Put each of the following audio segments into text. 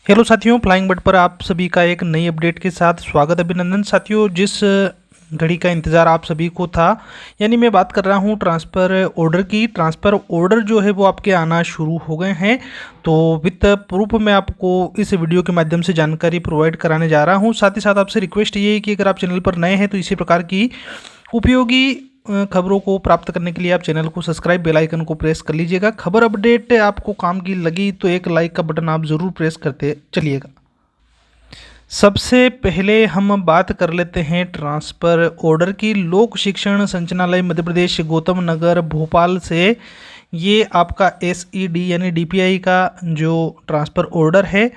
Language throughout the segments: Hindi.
हेलो साथियों, फ्लाइंग बर्ड पर आप सभी का एक नई अपडेट के साथ स्वागत अभिनंदन। साथियों, जिस घड़ी का इंतज़ार आप सभी को था, यानी मैं बात कर रहा हूं ट्रांसफ़र ऑर्डर की। ट्रांसफ़र ऑर्डर जो है वो आपके आना शुरू हो गए हैं। तो वित्त प्रूफ मैं आपको इस वीडियो के माध्यम से जानकारी प्रोवाइड कराने जा रहा हूं। साथ ही साथ आपसे रिक्वेस्ट ये है कि अगर आप चैनल पर नए हैं तो इसी प्रकार की उपयोगी खबरों को प्राप्त करने के लिए आप चैनल को सब्सक्राइब, बेल आइकन को प्रेस कर लीजिएगा। खबर अपडेट आपको काम की लगी तो एक लाइक का बटन आप ज़रूर प्रेस करते चलिएगा। सबसे पहले हम बात कर लेते हैं ट्रांसफ़र ऑर्डर की। लोक शिक्षण संचालनालय मध्य प्रदेश गौतम नगर भोपाल से ये आपका SED यानी DPI का जो ट्रांसफ़र ऑर्डर है,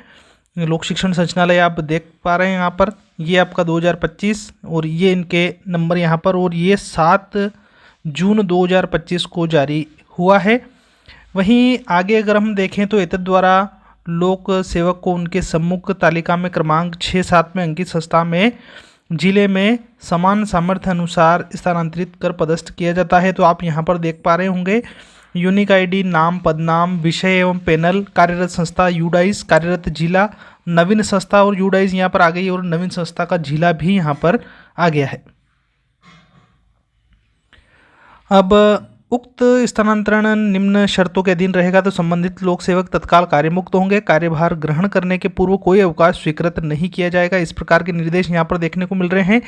लोक शिक्षण संचालनालय आप देख पा रहे हैं यहाँ पर, ये आपका 2025 और ये इनके नंबर यहाँ पर, और ये 7 जून 2025 को जारी हुआ है। वहीं आगे अगर हम देखें तो एतद द्वारा लोक सेवक को उनके सम्मुख तालिका में क्रमांक 6-7 में अंकित संस्था में जिले में समान सामर्थ्य अनुसार स्थानांतरित कर पदस्थ किया जाता है। तो आप यहाँ पर देख पा रहे होंगे यूनिक ID, नाम, पदनाम, विषय एवं पैनल, कार्यरत संस्था यूडाइस, कार्यरत जिला, नवीन संस्था, और यूडाइस यहाँ पर आ गई और नवीन संस्था का जिला भी यहाँ पर आ गया है। अब उक्त स्थानांतरण निम्न शर्तों के अधीन रहेगा तो संबंधित लोक सेवक तत्काल कार्यमुक्त होंगे। कार्यभार ग्रहण करने के पूर्व कोई अवकाश स्वीकृत नहीं किया जाएगा। इस प्रकार के निर्देश यहाँ पर देखने को मिल रहे हैं।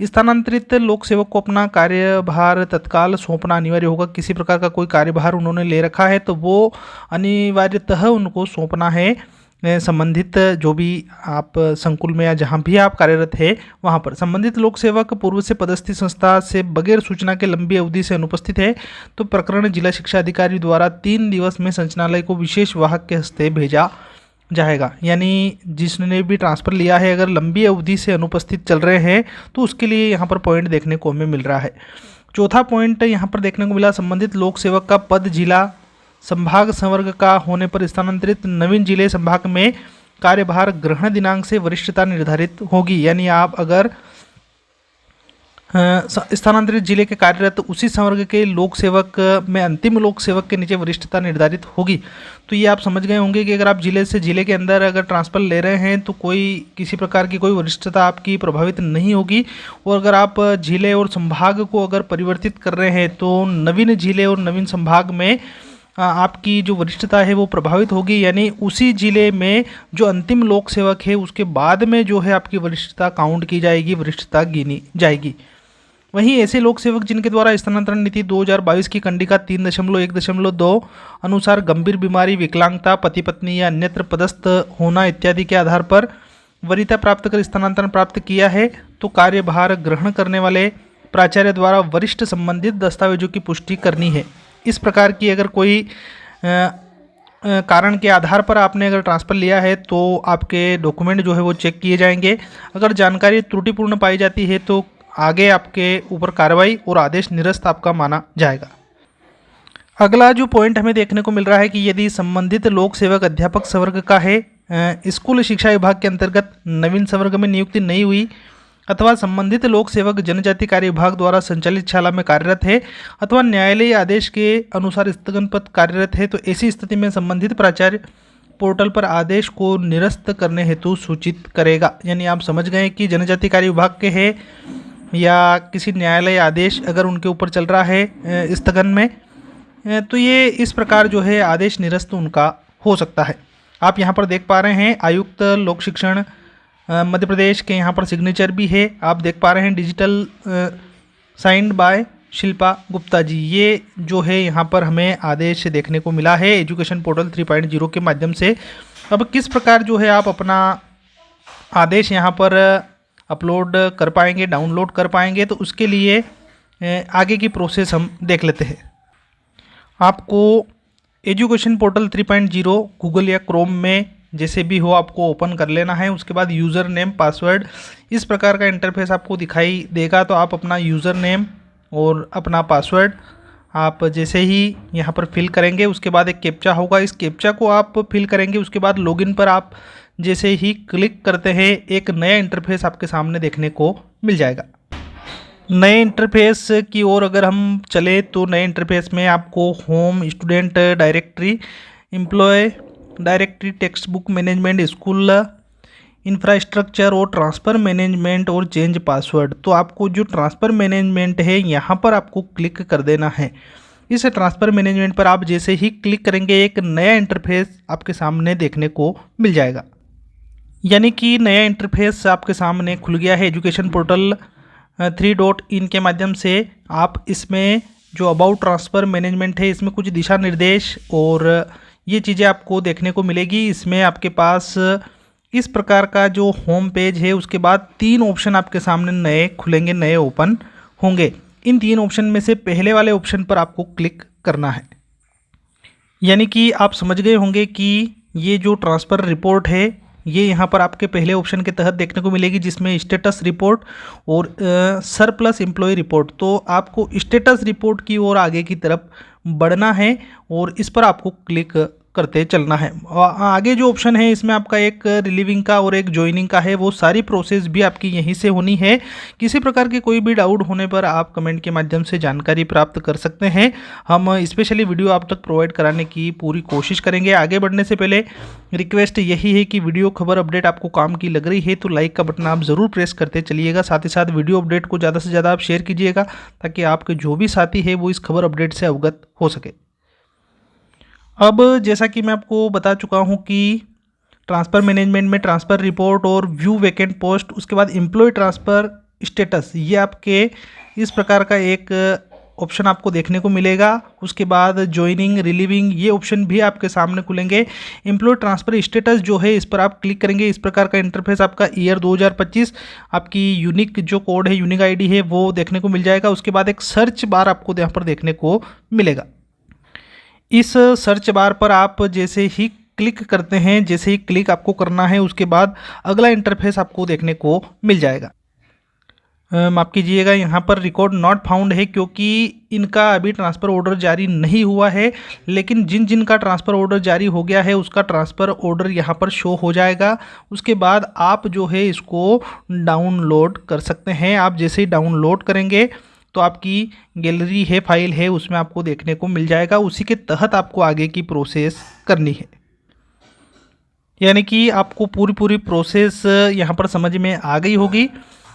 स्थानांतरित लोक सेवक को अपना कार्यभार तत्काल सौंपना अनिवार्य होगा। किसी प्रकार का कोई कार्यभार उन्होंने ले रखा है तो वो अनिवार्यतः उनको सौंपना है संबंधित जो भी आप संकुल में या जहां भी आप कार्यरत है वहां पर। संबंधित लोक सेवक पूर्व से पदस्थ संस्था से बगैर सूचना के लंबी अवधि से अनुपस्थित है तो प्रकरण जिला शिक्षा अधिकारी द्वारा 3 दिवस में संचालनालय को विशेष वाहक के हस्ते भेजा जाएगा। यानी जिसने भी ट्रांसफ़र लिया है अगर लंबी अवधि से अनुपस्थित चल रहे हैं तो उसके लिए यहाँ पर पॉइंट देखने को हमें मिल रहा है। चौथा पॉइंट यहाँ पर देखने को मिला, संबंधित लोक सेवक का पद जिला संभाग संवर्ग का होने पर स्थानांतरित नवीन जिले संभाग में कार्यभार ग्रहण दिनांक से वरिष्ठता निर्धारित होगी। यानी आप अगर स्थानांतरित जिले के कार्यरत उसी संवर्ग के लोक सेवक में अंतिम लोक सेवक के नीचे वरिष्ठता निर्धारित होगी। तो ये आप समझ गए होंगे कि अगर आप जिले से जिले के अंदर अगर ट्रांसफ़र ले रहे हैं तो कोई किसी प्रकार की कोई वरिष्ठता आपकी प्रभावित नहीं होगी। और अगर आप जिले और संभाग को अगर परिवर्तित कर रहे हैं तो नवीन जिले और नवीन संभाग में आपकी जो वरिष्ठता है वो प्रभावित होगी। यानी उसी जिले में जो अंतिम लोक सेवक है उसके बाद में जो है आपकी वरिष्ठता काउंट की जाएगी, वरिष्ठता गिनी जाएगी। वहीं ऐसे लोक सेवक जिनके द्वारा स्थानांतरण नीति 2022 की कंडिका 3.1.2 अनुसार गंभीर बीमारी, विकलांगता, पति पत्नी या अन्यत्र पदस्थ होना इत्यादि के आधार पर वरीयता प्राप्त कर स्थानांतरण प्राप्त किया है तो कार्यभार ग्रहण करने वाले प्राचार्य द्वारा वरिष्ठ संबंधित दस्तावेजों की पुष्टि करनी है। इस प्रकार की अगर कोई कारण के आधार पर आपने अगर ट्रांसफ़र लिया है तो आपके डॉक्यूमेंट जो है वो चेक किए जाएंगे। अगर जानकारी त्रुटिपूर्ण पाई जाती है तो आगे आपके ऊपर कार्रवाई और आदेश निरस्त आपका माना जाएगा। अगला जो पॉइंट हमें देखने को मिल रहा है कि यदि संबंधित लोक सेवक अध्यापक संवर्ग का है, स्कूल शिक्षा विभाग के अंतर्गत नवीन संवर्ग में नियुक्ति नहीं हुई अथवा संबंधित लोक सेवक जनजाति कार्य विभाग द्वारा संचालित शाला में कार्यरत है अथवा न्यायालयीय आदेश के अनुसार स्थगन पद कार्यरत है तो ऐसी स्थिति में संबंधित प्राचार्य पोर्टल पर आदेश को निरस्त करने हेतु सूचित करेगा। यानी आप समझ गए कि जनजाति कार्य विभाग के है या किसी न्यायालय आदेश अगर उनके ऊपर चल रहा है स्थगन में तो ये इस प्रकार जो है आदेश निरस्त उनका हो सकता है। आप यहाँ पर देख पा रहे हैं आयुक्त लोक शिक्षण मध्य प्रदेश के यहाँ पर सिग्नेचर भी है, आप देख पा रहे हैं digital signed by Shilpa Gupta ji. ये जो है यहाँ पर हमें आदेश देखने को मिला है एजुकेशन पोर्टल 3.0 के माध्यम से। अब किस प्रकार जो है आप अपना आदेश यहाँ पर अपलोड कर पाएंगे, डाउनलोड कर पाएंगे, तो उसके लिए आगे की प्रोसेस हम देख लेते हैं। आपको एजुकेशन पोर्टल 3.0 गूगल या क्रोम में जैसे भी हो आपको ओपन कर लेना है। उसके बाद यूज़र नेम, पासवर्ड, इस प्रकार का इंटरफेस आपको दिखाई देगा। तो आप अपना यूज़र नेम और अपना पासवर्ड आप जैसे ही यहाँ पर फिल करेंगे उसके बाद एक कैप्चा होगा, इस कैप्चा को आप फिल करेंगे। उसके बाद लॉगिन पर आप जैसे ही क्लिक करते हैं एक नया इंटरफेस आपके सामने देखने को मिल जाएगा। नए इंटरफेस की ओर अगर हम चले तो नए इंटरफेस में आपको home, student directory, employee directory, text book management, school infrastructure और ट्रांसफ़र मैनेजमेंट और चेंज पासवर्ड। तो आपको जो ट्रांसफ़र मैनेजमेंट है यहाँ पर आपको क्लिक कर देना है। इस ट्रांसफ़र मैनेजमेंट पर आप जैसे ही क्लिक करेंगे एक नया इंटरफेस आपके सामने देखने को मिल जाएगा। यानी कि नया इंटरफेस आपके सामने खुल गया है। एजुकेशन पोर्टल 3.in के माध्यम से आप इसमें जो अबाउट ट्रांसफ़र मैनेजमेंट है इसमें कुछ दिशा निर्देश और ये चीज़ें आपको देखने को मिलेगी। इसमें आपके पास इस प्रकार का जो होम पेज है उसके बाद 3 ऑप्शन आपके सामने नए खुलेंगे, नए ओपन होंगे। इन 3 ऑप्शन में से पहले वाले ऑप्शन पर आपको क्लिक करना है। यानी कि आप समझ गए होंगे कि ये जो ट्रांसफ़र रिपोर्ट है ये यहाँ पर आपके पहले ऑप्शन के तहत देखने को मिलेगी, जिसमें स्टेटस रिपोर्ट और सरप्लस एम्प्लॉय रिपोर्ट। तो आपको स्टेटस रिपोर्ट की ओर आगे की तरफ बढ़ना है और इस पर आपको क्लिक करते चलना है। आगे जो ऑप्शन है इसमें आपका एक रिलीविंग का और एक ज्वाइनिंग का है, वो सारी प्रोसेस भी आपकी यहीं से होनी है। किसी प्रकार के कोई भी डाउट होने पर आप कमेंट के माध्यम से जानकारी प्राप्त कर सकते हैं। हम स्पेशली वीडियो आप तक प्रोवाइड कराने की पूरी कोशिश करेंगे। आगे बढ़ने से पहले रिक्वेस्ट यही है कि वीडियो खबर अपडेट आपको काम की लग रही है तो लाइक का बटन आप ज़रूर प्रेस करते चलिएगा। साथ ही साथ वीडियो अपडेट को ज़्यादा से ज़्यादा आप शेयर कीजिएगा ताकि आपके जो भी साथी है वो इस खबर अपडेट से अवगत हो सके। अब जैसा कि मैं आपको बता चुका हूं कि ट्रांसफ़र मैनेजमेंट में ट्रांसफ़र रिपोर्ट और व्यू वैकेंट पोस्ट, उसके बाद एम्प्लॉय ट्रांसफ़र स्टेटस, ये आपके इस प्रकार का एक ऑप्शन आपको देखने को मिलेगा। उसके बाद ज्वाइनिंग, रिलीविंग, ये ऑप्शन भी आपके सामने खुलेंगे। एम्प्लॉय ट्रांसफ़र स्टेटस जो है इस पर आप क्लिक करेंगे, इस प्रकार का इंटरफेस आपका ईयर 2025 आपकी यूनिक जो कोड है, यूनिक आईडी है वो देखने को मिल जाएगा। उसके बाद एक सर्च बार आपको यहाँ पर देखने को मिलेगा। इस सर्च बार पर आप जैसे ही क्लिक करते हैं, जैसे ही क्लिक आपको करना है उसके बाद अगला इंटरफेस आपको देखने को मिल जाएगा। माफ़ कीजिएगा, यहाँ पर रिकॉर्ड नॉट फाउंड है क्योंकि इनका अभी ट्रांसफ़र ऑर्डर जारी नहीं हुआ है, लेकिन जिन जिन का ट्रांसफ़र ऑर्डर जारी हो गया है उसका ट्रांसफ़र ऑर्डर यहाँ पर शो हो जाएगा। उसके बाद आप जो है इसको डाउनलोड कर सकते हैं। आप जैसे ही डाउनलोड करेंगे तो आपकी गैलरी है, फाइल है, उसमें आपको देखने को मिल जाएगा। उसी के तहत आपको आगे की प्रोसेस करनी है। यानी कि आपको पूरी प्रोसेस यहाँ पर समझ में आ गई होगी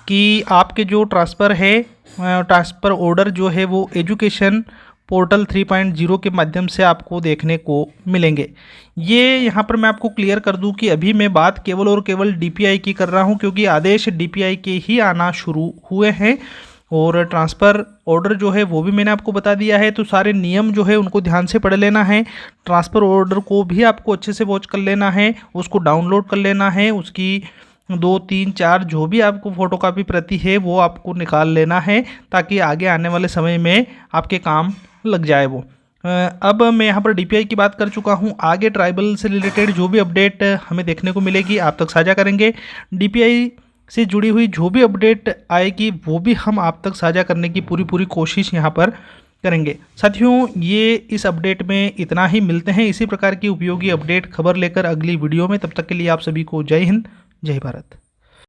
कि आपके जो ट्रांसफ़र है, ट्रांसफ़र ऑर्डर जो है वो एजुकेशन पोर्टल 3.0 के माध्यम से आपको देखने को मिलेंगे। ये यहाँ पर मैं आपको क्लियर कर दूं कि अभी मैं बात केवल और केवल DPI की कर रहा हूँ क्योंकि आदेश DPI के ही आना शुरू हुए हैं और ट्रांसफ़र ऑर्डर जो है वो भी मैंने आपको बता दिया है। तो सारे नियम जो है उनको ध्यान से पढ़ लेना है। ट्रांसफ़र ऑर्डर को भी आपको अच्छे से वॉच कर लेना है, उसको डाउनलोड कर लेना है, उसकी 2, 3, 4 जो भी आपको फ़ोटोकॉपी प्रति है वो आपको निकाल लेना है ताकि आगे आने वाले समय में आपके काम लग जाए वो। अब मैं यहाँ पर DPI की बात कर चुका हूँ। आगे ट्राइबल से रिलेटेड जो भी अपडेट हमें देखने को मिलेगी आप तक साझा करेंगे। DPI से जुड़ी हुई जो भी अपडेट आएगी वो भी हम आप तक साझा करने की पूरी कोशिश यहाँ पर करेंगे। साथियों, ये इस अपडेट में इतना ही। मिलते हैं इसी प्रकार की उपयोगी अपडेट खबर लेकर अगली वीडियो में। तब तक के लिए आप सभी को जय हिंद, जय भारत।